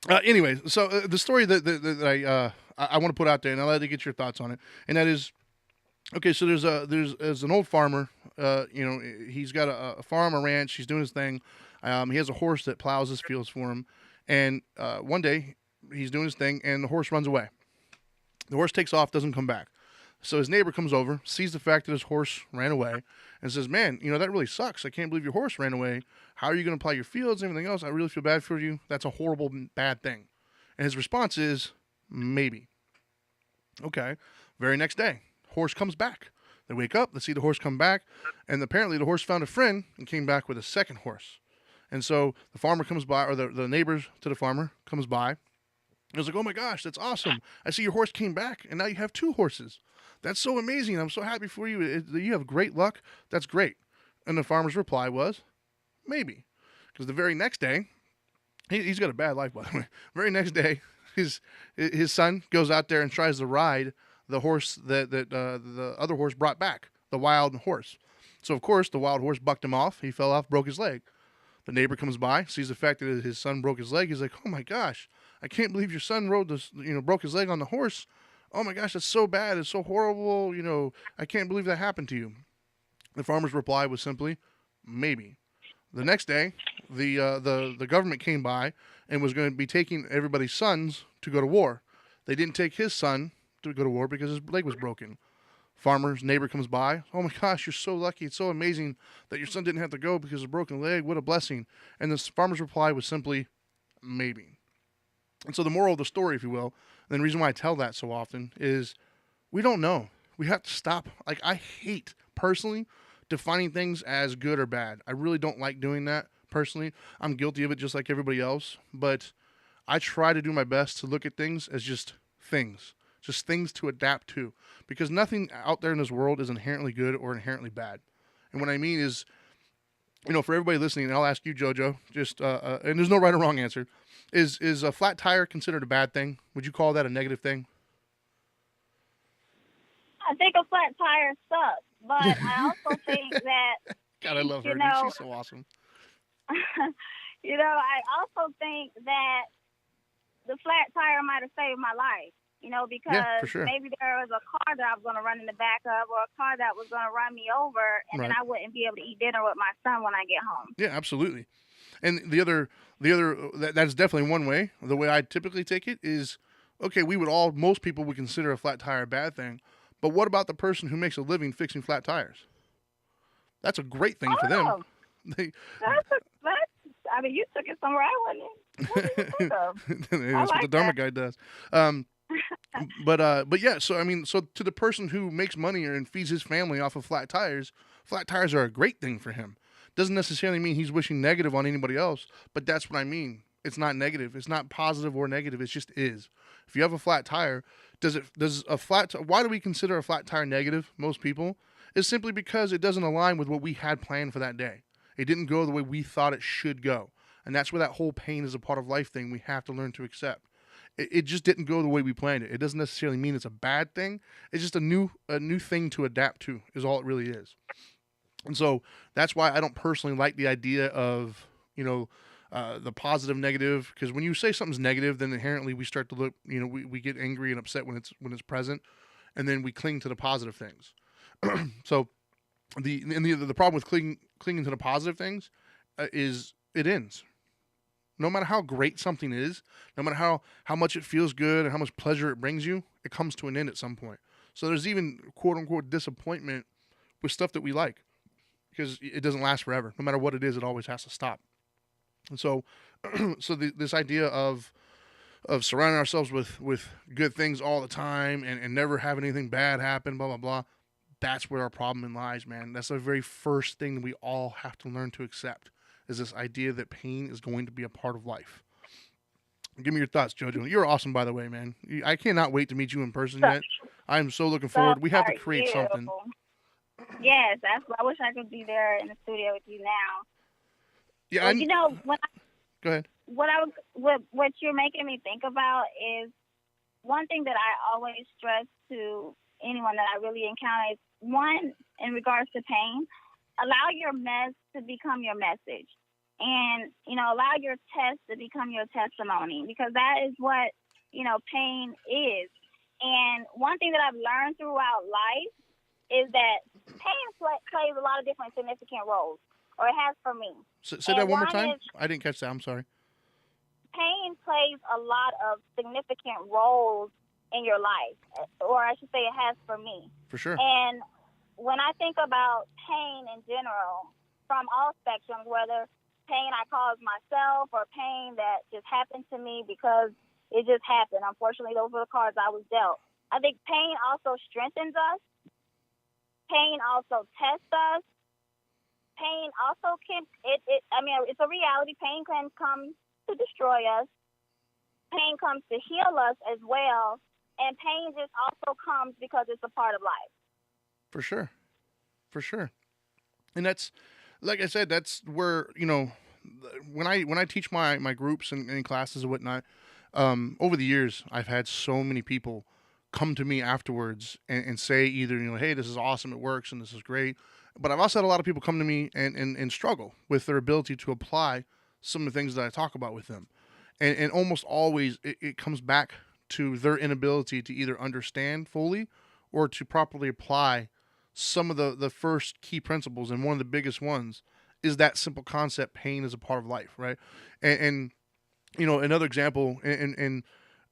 S1: anyway, the story that I want to put out there, and I'd like to get your thoughts on it, and that is, okay, so there's an old farmer, he's got a farm, a ranch, he's doing his thing. He has a horse that plows his fields for him, and one day he's doing his thing, and the horse runs away. The horse takes off, doesn't come back. So his neighbor comes over, sees the fact that his horse ran away, and says, man, that really sucks. I can't believe your horse ran away. How are you going to plow your fields and everything else? I really feel bad for you. That's a horrible, bad thing. And his response is, maybe. Okay. Very next day, horse comes back. They wake up, they see the horse come back, and apparently the horse found a friend and came back with a second horse. And so the farmer comes by, or the neighbors to the farmer comes by. And was like, oh my gosh, that's awesome. I see your horse came back, and now you have two horses. That's so amazing. I'm so happy for you. You have great luck. That's great. And the farmer's reply was, maybe. Because the very next day, he's got a bad life, by the way. Very next day, his son goes out there and tries to ride the horse that the other horse brought back, the wild horse. So, of course, the wild horse bucked him off. He fell off, broke his leg. The neighbor comes by, sees the fact that his son broke his leg. He's like, oh, my gosh, I can't believe your son broke his leg on the horse. Oh my gosh, that's so bad. It's so horrible. I can't believe that happened to you. The farmer's reply was simply, maybe. The next day, the government came by and was going to be taking everybody's sons to go to war. They didn't take his son to go to war because his leg was broken. Farmer's neighbor comes by. Oh my gosh, you're so lucky. It's so amazing that your son didn't have to go because of a broken leg. What a blessing. And the farmer's reply was simply, maybe. And so the moral of the story, if you will, and the reason why I tell that so often is we don't know. We have to stop. Like, I hate, personally, defining things as good or bad. I really don't like doing that, personally. I'm guilty of it just like everybody else. But I try to do my best to look at things as just things to adapt to. Because nothing out there in this world is inherently good or inherently bad. And what I mean is, for everybody listening, and I'll ask you, Jojo, and there's no right or wrong answer, is a flat tire considered a bad thing? Would you call that a negative thing?
S3: I think a flat tire sucks, but I also think that...
S1: God, I love her. She's so awesome.
S3: I also think that the flat tire might have saved my life, because
S1: yeah, for sure.
S3: Maybe there was a car that I was going to run in the back of, or a car that was going to run me over, and then I wouldn't be able to eat dinner with my son when I get home.
S1: Yeah, absolutely. And the other that's definitely one way. The way I typically take it is, okay, most people would consider a flat tire a bad thing, But what about the person who makes a living fixing flat tires? That's a great thing for them.
S3: Oh,
S1: They,
S3: I mean, you took it somewhere I wouldn't even think of.
S1: that's what the
S3: like
S1: Dharma
S3: that.
S1: guy does. Um, but yeah. So I mean, so to the person who makes money and feeds his family off of flat tires are a great thing for him. Doesn't necessarily mean he's wishing negative on anybody else, but that's what I mean. It's not negative. It's not positive or negative. It just is. If you have a flat tire, why do we consider a flat tire negative? Most people is simply because it doesn't align with what we had planned for that day. It didn't go the way we thought it should go, and that's where that whole pain is a part of life thing we have to learn to accept. It just didn't go the way we planned it. It doesn't necessarily mean it's a bad thing. It's just a new thing to adapt to is all it really is. And so that's why I don't personally like the idea of, the positive negative, because when you say something's negative, then inherently we start to look, we get angry and upset when it's present, and then we cling to the positive things. So the problem with clinging to the positive things is it ends. No matter how great something is, no matter how much it feels good and how much pleasure it brings you, it comes to an end at some point. So there's even quote unquote disappointment with stuff that we like, because it doesn't last forever. No matter what it is, it always has to stop. And so, this idea of surrounding ourselves with good things all the time and never having anything bad happen, blah blah blah, that's where our problem lies, man. That's the very first thing that we all have to learn to accept, is this idea that pain is going to be a part of life. Give me your thoughts, Jojo. You're awesome, by the way, man. I cannot wait to meet you in person
S3: So,
S1: yet. I'm so looking
S3: so
S1: forward. We have to
S3: are
S1: create
S3: you.
S1: something.
S3: Yes, that's. I wish I could be there in the studio with you now.
S1: Yeah,
S3: Well, when
S1: go ahead.
S3: what you're making me think about is one thing that I always stress to anyone that I really encounter is, one, in regards to pain, allow your mess to become your message. And, allow your test to become your testimony, because that is what, pain is. And one thing that I've learned throughout life is that pain plays a lot of different significant roles, or it has for me.
S1: Say that
S3: And
S1: one more
S3: one
S1: time.
S3: is,
S1: I didn't catch that. I'm sorry.
S3: pain plays a lot of significant roles in your life, or I should say it has for me.
S1: For sure.
S3: And when I think about pain in general, from all spectrums, whether pain I caused myself or pain that just happened to me because it just happened. Unfortunately, those were the cards I was dealt. I think pain also strengthens us. Pain also tests us. Pain also it's a reality. Pain can come to destroy us. Pain comes to heal us as well. And pain just also comes because it's a part of life.
S1: For sure. For sure. And that's, like I said, that's where, when I teach my groups and classes and whatnot, over the years, I've had so many people come to me afterwards and say either, hey, this is awesome, it works, and this is great. But I've also had a lot of people come to me and struggle with their ability to apply some of the things that I talk about with them. And almost always it comes back to their inability to either understand fully or to properly apply some of the first key principles. And one of the biggest ones is that simple concept: pain is a part of life, right? And another example, and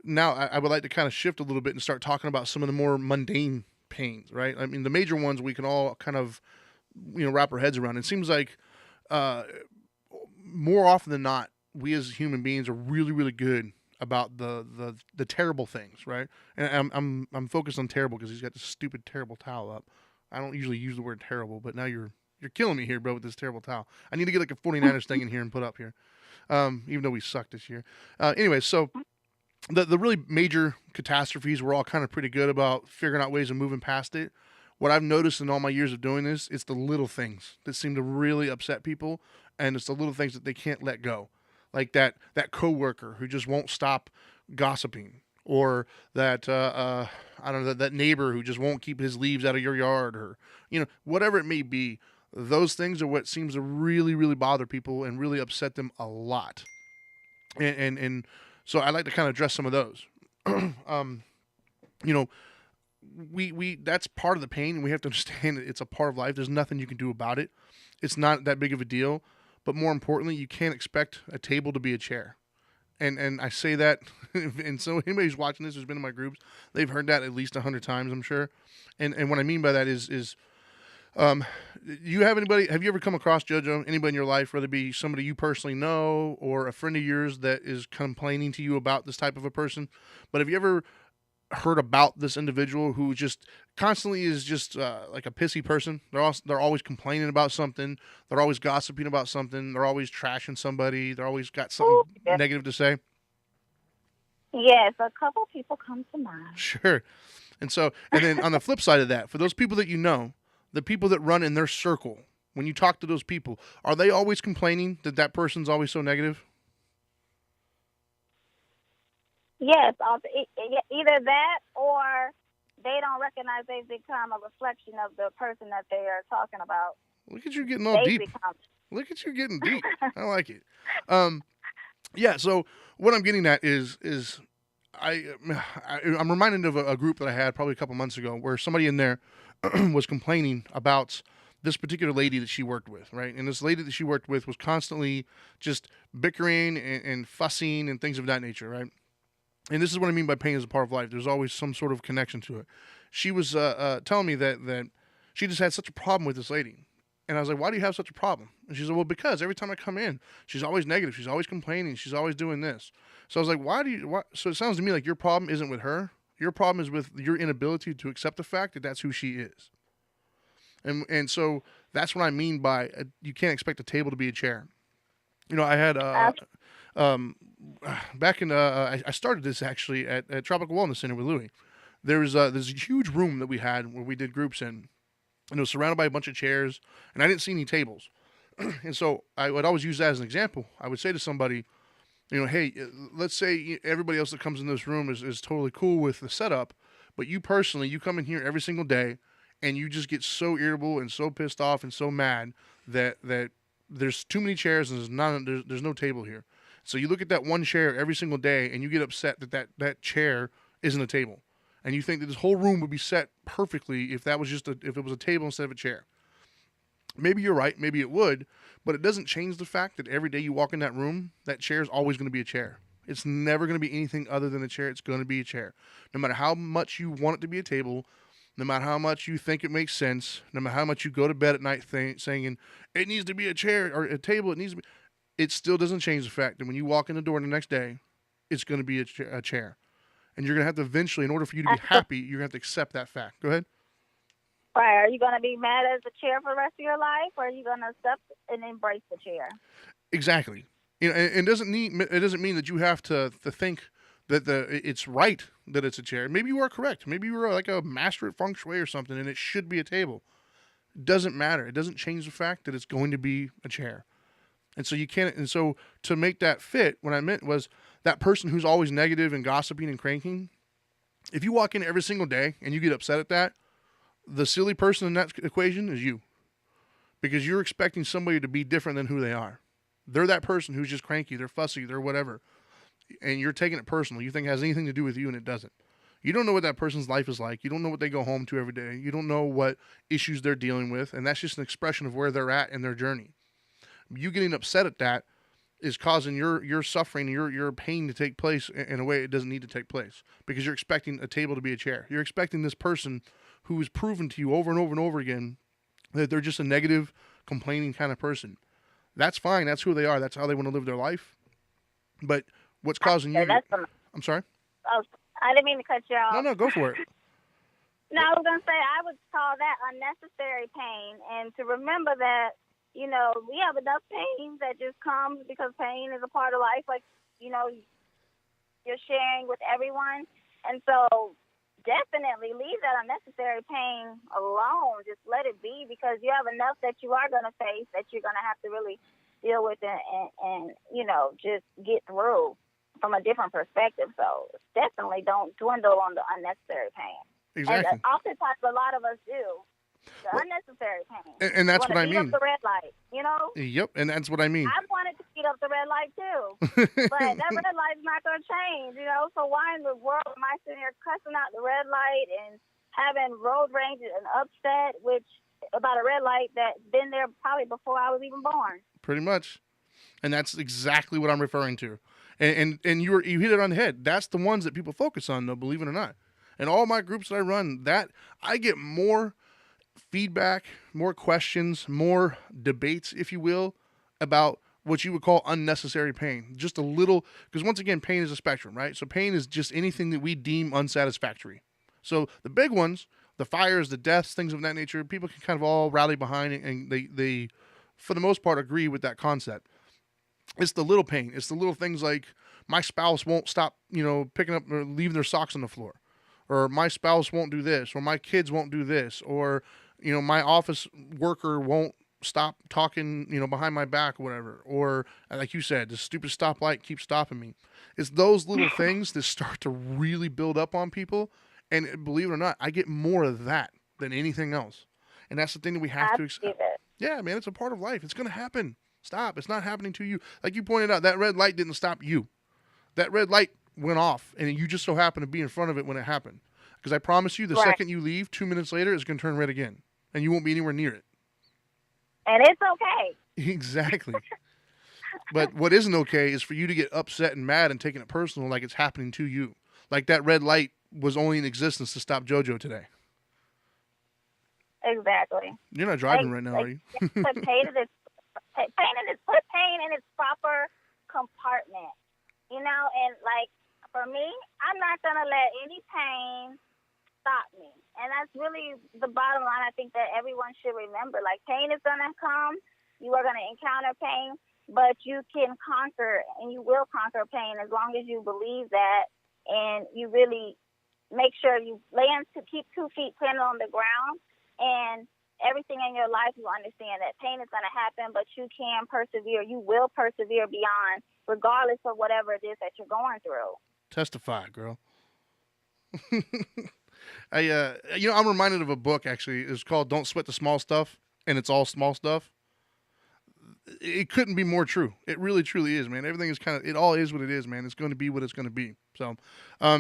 S1: now I would like to kind of shift a little bit and start talking about some of the more mundane pains, right? I mean, the major ones we can all kind of, wrap our heads around. It seems like more often than not, we as human beings are really, really good about the terrible things, right? And I'm focused on terrible because he's got this stupid terrible towel up. I don't usually use the word terrible, but now you're killing me here, bro, with this terrible towel. I need to get like a 49ers thing in here and put up here, even though we sucked this year. Anyway, so the really major catastrophes, we're all kind of pretty good about figuring out ways of moving past it. What I've noticed in all my years of doing this, it's the little things that seem to really upset people, and it's the little things that they can't let go. Like that coworker who just won't stop gossiping, or that I don't know, that neighbor who just won't keep his leaves out of your yard, or whatever it may be. Those things are what seems to really, really bother people and really upset them a lot. And so I like to kind of address some of those. You know, we that's part of the pain, and we have to understand that it's a part of life. There's nothing you can do about it. It's not that big of a deal. But more importantly, you can't expect a table to be a chair. And I say that, and so anybody who's watching this who's been in my groups, they've heard that at least 100 times, I'm sure. And what I mean by that is you have anybody? Have you ever come across, Jojo, anybody in your life, whether it be somebody you personally know or a friend of yours that is complaining to you about this type of a person? But have you ever heard about this individual who just constantly is just like a pissy person? They're always complaining about something. They're always gossiping about something. They're always trashing somebody. They're always got something negative to say.
S3: Yes, a couple people come to mind.
S1: Sure. And so, and then on the flip side of that, for those people that you know, the people that run in their circle, when you talk to those people, are they always complaining that that person's always so negative?
S3: Yes, either that or they don't recognize they've become a reflection of the person that they are talking about.
S1: Look at you getting all deep. Look at you getting deep. I like it. Yeah. So what I'm getting at is I'm reminded of a group that I had probably a couple months ago where somebody in there was complaining about this particular lady that she worked with, right? And this lady that she worked with was constantly just bickering and fussing and things of that nature, right? And this is what I mean by pain is a part of life. There's always some sort of connection to it. She was telling me that she just had such a problem with this lady. And I was like, why do you have such a problem? And she said, well, because every time I come in, she's always negative. She's always complaining. She's always doing this. So I was like, why? So it sounds to me like your problem isn't with her. Your problem is with your inability to accept the fact that that's who she is. And so that's what I mean by you can't expect a table to be a chair. You know, I had back in I started this actually at Tropical Wellness Center with Louie. There's this huge room that we had where we did groups in, and it was surrounded by a bunch of chairs, and I didn't see any tables. And so I would always use that as an example. I would say to somebody, you know, hey, let's say everybody else that comes in this room is totally cool with the setup, but you personally, you come in here every single day, and you just get so irritable and so pissed off and so mad that there's too many chairs and there's no table here. So you look at that one chair every single day, and you get upset that chair isn't a table, and you think that this whole room would be set perfectly if that was if it was a table instead of a chair. Maybe you're right, maybe it would, but it doesn't change the fact that every day you walk in that room, that chair is always going to be a chair. It's never going to be anything other than a chair. It's going to be a chair. No matter how much you want it to be a table, no matter how much you think it makes sense, no matter how much you go to bed at night saying it needs to be a chair or a table, it still doesn't change the fact that when you walk in the door the next day, it's going to be a chair. And you're going to have to eventually, in order for you to be happy, you're going to have to accept that fact. Go ahead.
S3: Right. Are you going to be mad as a chair for the rest of your life, or are you going to accept and embrace the chair?
S1: Exactly. You know, and it doesn't mean that you have to think that it's right that it's a chair. Maybe you are correct. Maybe you are like a master at feng shui or something, and it should be a table. It doesn't matter. It doesn't change the fact that it's going to be a chair. And so you can't. And so to make that fit, what I meant was that person who's always negative and gossiping and cranking. If you walk in every single day and you get upset at that, the silly person in that equation is you, because you're expecting somebody to be different than who they are. They're that person who's just cranky, they're fussy, they're whatever, and you're taking it personal. You think it has anything to do with you, and it doesn't. You don't know what that person's life is like. You don't know what they go home to every day. You don't know what issues they're dealing with, and that's just an expression of where they're at in their journey. You getting upset at that is causing your suffering, your pain to take place in a way it doesn't need to take place, because you're expecting a table to be a chair. You're expecting this person who has proven to you over and over and over again that they're just a negative, complaining kind of person. That's fine. That's who they are. That's how they want to live their life. But what's causing you... I'm sorry?
S3: Oh, I didn't mean to cut you off.
S1: No, go for it.
S3: No, I was going to say I would call that unnecessary pain. And to remember that, you know, we have enough pain that just comes because pain is a part of life. Like, you know, you're sharing with everyone. And so definitely leave that unnecessary pain alone. Just let it be, because you have enough that you are going to face that you're going to have to really deal with and you know, just get through from a different perspective. So definitely don't dwindle on the unnecessary pain.
S1: Exactly.
S3: And oftentimes a lot of us do. The unnecessary pain.
S1: And that's what I mean.
S3: Beat up the red light, you know?
S1: Yep, and that's what I mean.
S3: I wanted to beat up the red light too. But that red light's not going to change, you know? So why in the world am I sitting here cussing out the red light and having road rage and upset about a red light that's been there probably before I was even born?
S1: Pretty much. And that's exactly what I'm referring to. And you hit it on the head. That's the ones that people focus on, though, believe it or not. And all my groups that I run, that I get more feedback, more questions, more debates, if you will, about what you would call unnecessary pain. Just a little, because once again, pain is a spectrum, right? So pain is just anything that we deem unsatisfactory. So the big ones, the fires, the deaths, things of that nature, people can kind of all rally behind it, and they for the most part, agree with that concept. It's the little pain. It's the little things like my spouse won't stop, picking up or leaving their socks on the floor, or my spouse won't do this, or my kids won't do this, or my office worker won't stop talking, behind my back or whatever, or like you said, the stupid stoplight keeps stopping me. It's those little things that start to really build up on people, and believe it or not, I get more of that than anything else, and that's the thing that we have to accept. Yeah, man, it's a part of life. It's gonna happen. Stop. It's not happening to you. Like you pointed out, that red light didn't stop you. That red light went off, and you just so happened to be in front of it when it happened. Because I promise you, the second you leave, 2 minutes later, it's going to turn red again, and you won't be anywhere near it.
S3: And it's okay.
S1: Exactly. But what isn't okay is for you to get upset and mad and taking it personal like it's happening to you. Like that red light was only in existence to stop JoJo today.
S3: Exactly.
S1: You're not driving right now, are you?
S3: Put pain in its proper compartment. And like for me, I'm not gonna let any pain stop me. And that's really the bottom line I think that everyone should remember. Like pain is gonna come, you are gonna encounter pain, but you can conquer and you will conquer pain as long as you believe that and you really make sure you keep 2 feet planted on the ground, and everything in your life, you understand that pain is going to happen, but you can persevere. You will persevere beyond, regardless of whatever it is that you're going through.
S1: Testify, girl. I'm reminded of a book, actually. It's called Don't Sweat the Small Stuff, and it's all small stuff. It couldn't be more true. It really, truly is, man. Everything is it all is what it is, man. It's going to be what it's going to be. So, I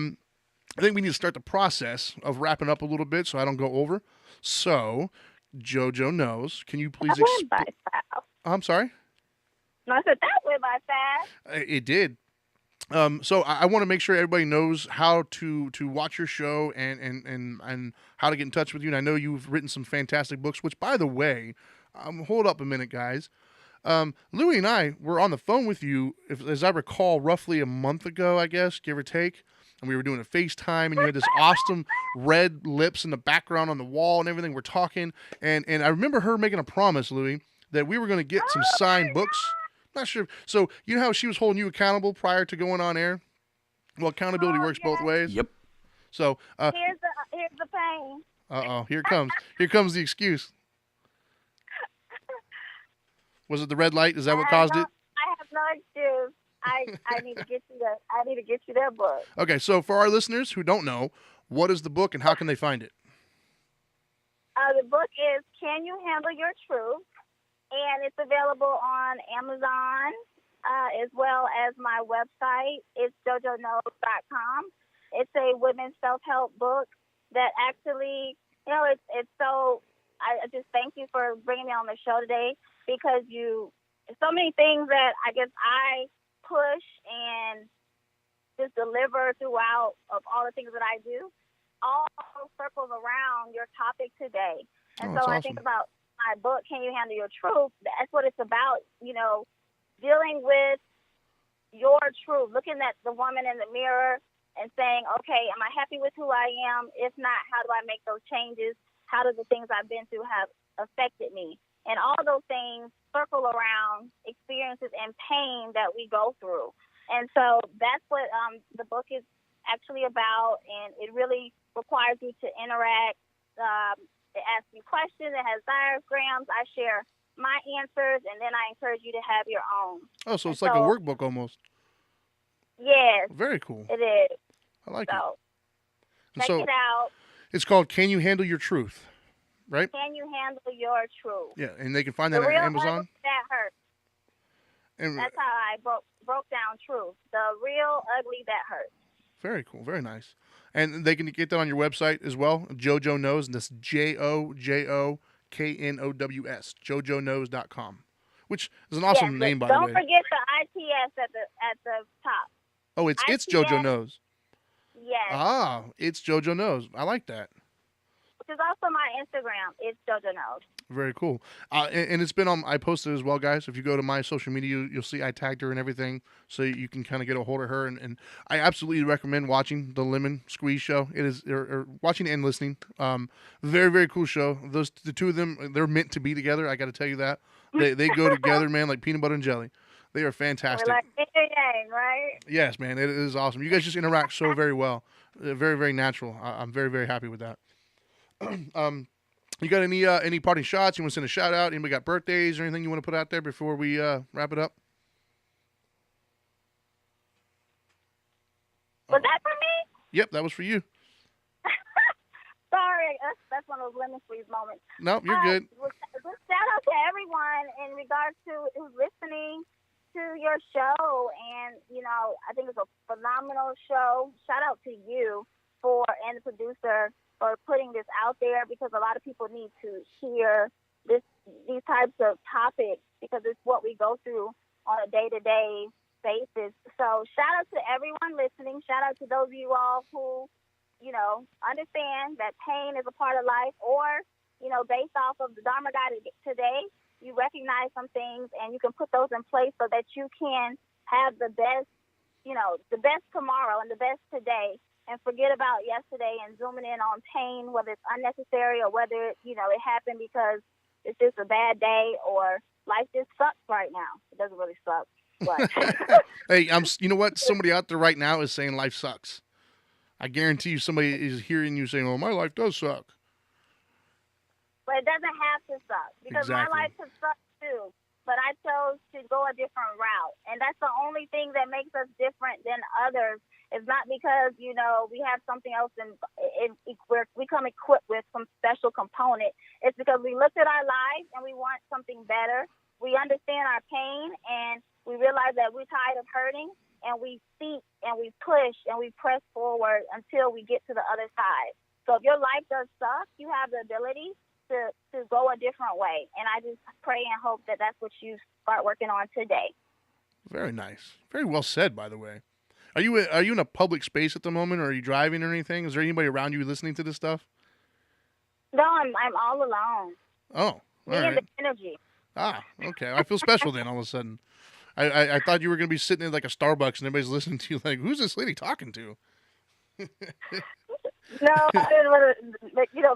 S1: think we need to start the process of wrapping up a little bit so I don't go over. So, Jojo Knows, can you please
S3: explain?
S1: I'm sorry?
S3: No, I said that went by fast.
S1: It did. So I want to make sure everybody knows how to watch your show and how to get in touch with you. And I know you've written some fantastic books, which, by the way, hold up a minute, guys. Louie and I were on the phone with you, as I recall, roughly a month ago, I guess, give or take. And we were doing a FaceTime, and you had this awesome red lips in the background on the wall and everything. We're talking, and I remember her making a promise, Louie, that we were going to get some signed books. Not sure. So you know how she was holding you accountable prior to going on air? Well, accountability works both ways.
S2: Yep.
S1: So
S3: here's the pain.
S1: Uh-oh, here comes the excuse. Was it the red light? Is that what caused it?
S3: I have no excuse. I need to get you that book.
S1: Okay, so for our listeners who don't know, what is the book and how can they find it?
S3: The book is Can You Handle Your Truth? And it's available on Amazon as well as my website. It's jojoknows.com. It's a women's self-help book that actually, it's so, I just thank you for bringing me on the show today because so many things that I guess I push and just deliver throughout of all the things that I do, all circles around your topic today. And so when I think about my book, Can You Handle Your Truth? That's what it's about, dealing with your truth, looking at the woman in the mirror and saying, okay, am I happy with who I am? If not, how do I make those changes? How do the things I've been through have affected me? And all those things circle around experiences and pain that we go through. And so that's what the book is actually about, and it really requires you to interact. It asks you questions. It has diagrams. I share my answers, and then I encourage you to have your own.
S1: Oh, so it's like a workbook almost.
S3: Yes.
S1: Very cool.
S3: It is.
S1: I like
S3: it. Check it out.
S1: It's called Can You Handle Your Truth, right?
S3: Can You Handle Your Truth?
S1: Yeah, and they can find that on Amazon.
S3: That hurts. And that's how I broke down truth. The real ugly that hurts.
S1: Very cool. Very nice. And they can get that on your website as well. Jojo Knows, and that's JoJoknows, JojoKnows.com, which is an awesome name, by the way.
S3: Don't forget the ITS at the top.
S1: Oh, it's
S3: ITS,
S1: Jojo Knows.
S3: yes.
S1: Ah, it's Jojo Knows. I like that.
S3: Which is also my Instagram. It's Jojo Knows.
S1: Very cool. And it's been on. I posted as well, guys. If you go to my social media, you'll see I tagged her and everything, so you can kind of get a hold of her. And I absolutely recommend watching the Lemon Squeeze show. It is, or watching and listening. Very very cool show. The two of them, they're meant to be together. I got to tell you that they go together, man, like peanut butter and jelly. They are fantastic.
S3: We're like yang, right?
S1: Yes, man, it is awesome. You guys just interact so very well. Very very natural. I'm very very happy with that. You got any parting shots? You want to send a shout out? Anybody got birthdays or anything you want to put out there before we wrap it up?
S3: Was that for me?
S1: Yep, that was for you.
S3: Sorry, that's one of those lemon squeeze moments.
S1: No, you're good.
S3: Shout out to everyone in regards to who's listening to your show, and I think it's a phenomenal show. Shout out to you and the producer for putting this out there, because a lot of people need to hear these types of topics, because it's what we go through on a day-to-day basis. So shout out to everyone listening. Shout out to those of you all who, understand that pain is a part of life, or, based off of the Dharma Guide today, you recognize some things and you can put those in place so that you can have the best, the best tomorrow and the best today, and forget about yesterday and zooming in on pain, whether it's unnecessary or whether, it happened because it's just a bad day or life just sucks right now. It doesn't really suck. But
S1: Hey, you know what? Somebody out there right now is saying life sucks. I guarantee you somebody is hearing you saying, "Oh, my life does suck."
S3: But it doesn't have to suck, because
S1: Exactly.
S3: my life could suck too. But I chose to go a different route. And that's the only thing that makes us different than others. It's not because, we have something else and we come equipped with some special component. It's because we looked at our lives and we want something better. We understand our pain and we realize that we're tired of hurting, and we seek and we push and we press forward until we get to the other side. So if your life does suck, you have the ability to go a different way. And I just pray and hope that that's what you start working on today.
S1: Very nice. Very well said, by the way. Are you in a public space at the moment, or are you driving or anything? Is there anybody around you listening to this stuff?
S3: No, I'm all alone.
S1: Oh, all
S3: Me and
S1: right.
S3: the energy.
S1: Ah, okay. I feel special then all of a sudden. I thought you were going to be sitting in like a Starbucks and everybody's listening to you like, who's this lady talking to?
S3: No, I didn't want to,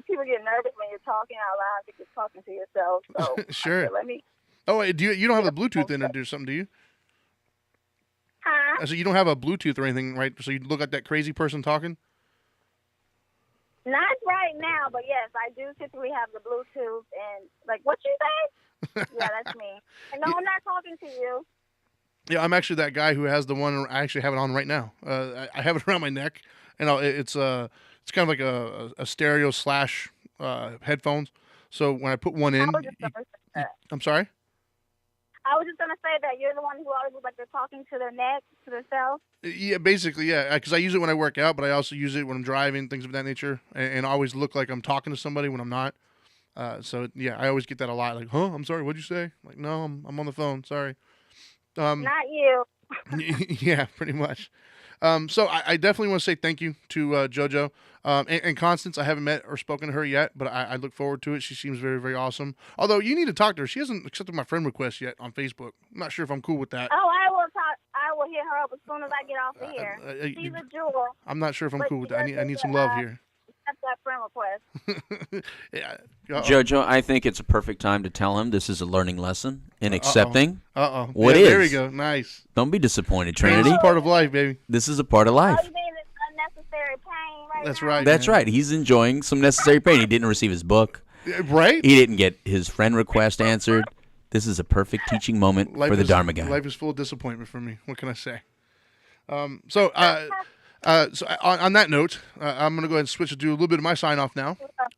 S3: people get nervous when you're talking out loud. I think you're talking to yourself. So
S1: Sure.
S3: let me.
S1: Oh, wait, you don't have a Bluetooth in it or something, do you?
S3: Huh?
S1: So you don't have a Bluetooth or anything, right? So you look like that crazy person talking?
S3: Not right now, but yes, I do typically have the Bluetooth and what you say? Yeah, that's me. And no, I'm not talking to you.
S1: Yeah, I'm actually that guy who has the one. I actually have it on right now. I have it around my neck, and it's kind of like a stereo slash headphones. So when I put one in,
S3: I was just gonna say that.
S1: I'm sorry.
S3: I was just gonna say that you're the one who always looks like they're talking to their neck, to themselves.
S1: Yeah, basically, yeah. Because I use it when I work out, but I also use it when I'm driving, things of that nature, and I always look like I'm talking to somebody when I'm not. So yeah, I always get that a lot. Like, huh? I'm sorry. What'd you say? Like, no, I'm on the phone. Sorry.
S3: Not you.
S1: Yeah, pretty much. So I definitely want to say thank you to JoJo and Constance. I haven't met or spoken to her yet, but I look forward to it. She seems very, very awesome. Although you need to talk to her. She hasn't accepted my friend request yet on Facebook. I'm not sure if I'm cool with that.
S3: Oh, I will hit her up as soon as I get off of here. She's a jewel.
S1: I'm not sure if I'm
S3: But
S1: cool with
S3: she
S1: that. I need some love here.
S3: That's that friend request.
S1: Yeah.
S2: Jojo, I think it's a perfect time to tell him this is a learning lesson in accepting what
S1: There we
S2: is.
S1: go. Nice.
S2: Don't be disappointed,
S1: Pain's
S2: Trinity.
S1: a part of life, baby.
S2: This is a part of life.
S3: Oh, you mean it's unnecessary pain right
S1: That's
S3: now?
S1: right.
S2: That's
S1: man.
S2: right. He's enjoying some necessary pain. He didn't receive his book.
S1: Right?
S2: He didn't get his friend request answered. This is a perfect teaching moment for the Dharma guy.
S1: Life is full of disappointment for me. What can I say? So on that note, I'm going to go ahead and switch to do a little bit of my sign off now,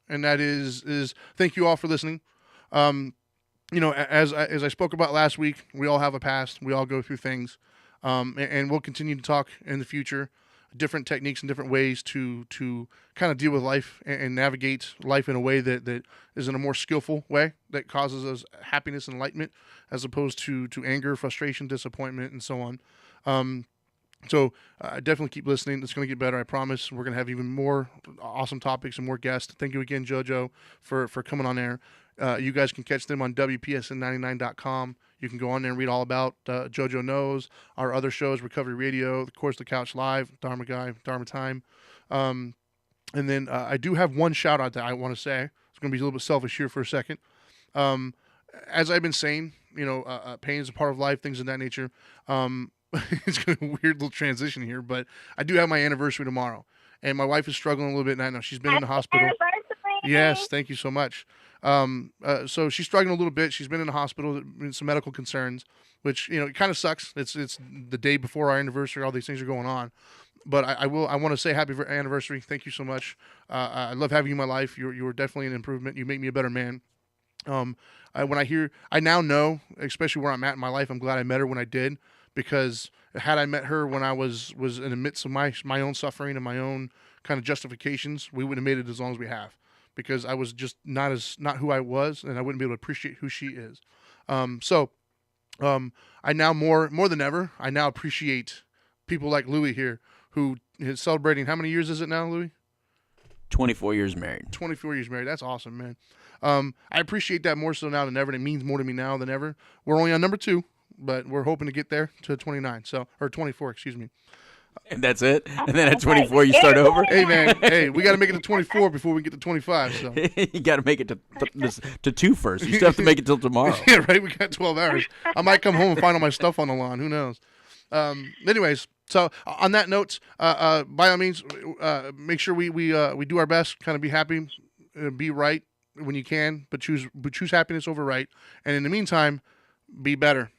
S1: and that is thank you all for listening. As I spoke about last week, we all have a past. We all go through things, and we'll continue to talk in the future. different techniques and different ways to kind of deal with life and navigate life in a way that is in a more skillful way that causes us happiness and enlightenment as opposed to anger, frustration, disappointment, and so on. So definitely keep listening. It's going to get better, I promise. We're going to have even more awesome topics and more guests. Thank you again, Jojo, for coming on air. You guys can catch them on WPSN99.com. You can go on there and read all about Jojo Knows, our other shows, Recovery Radio, of course, The Couch Live, Dharma Guy, Dharma Time. And then I do have one shout out that I want to say. It's going to be a little bit selfish here for a second. As I've been saying, pain is a part of life, things of that nature. It's going to be a weird little transition here, but I do have my anniversary tomorrow. And my wife is struggling a little bit now. She's been in the hospital. Yes, thank you so much. So she's struggling a little bit. She's been in the hospital, some medical concerns, which, it kind of sucks. It's the day before our anniversary. All these things are going on. But I want to say happy anniversary. Thank you so much. I love having you in my life. You were definitely an improvement. You make me a better man. I now know, especially where I'm at in my life, I'm glad I met her when I did, because had I met her when I was in the midst of my own suffering and my own kind of justifications, we wouldn't have made it as long as we have, because I was just not who I was, and I wouldn't be able to appreciate who she is. I now more than ever, I now appreciate people like Louis here, who is celebrating, how many years is it now, Louis?
S2: 24 years married.
S1: 24 years married. That's awesome, man. I appreciate that more so now than ever, and it means more to me now than ever. We're only on number 2, but we're hoping to get there to 29, or 24, excuse me.
S2: And that's it? And then at 24, you start over?
S1: Hey, man. Hey, we got to make it to 24 before we get to 25. So
S2: you got to make it to 2 first. You still have to make it till tomorrow.
S1: Yeah, right? We got 12 hours. I might come home and find all my stuff on the lawn. Who knows? Anyways, so on that note, by all means, make sure we do our best, kind of be happy, be right when you can, but choose happiness over right. And in the meantime, be better.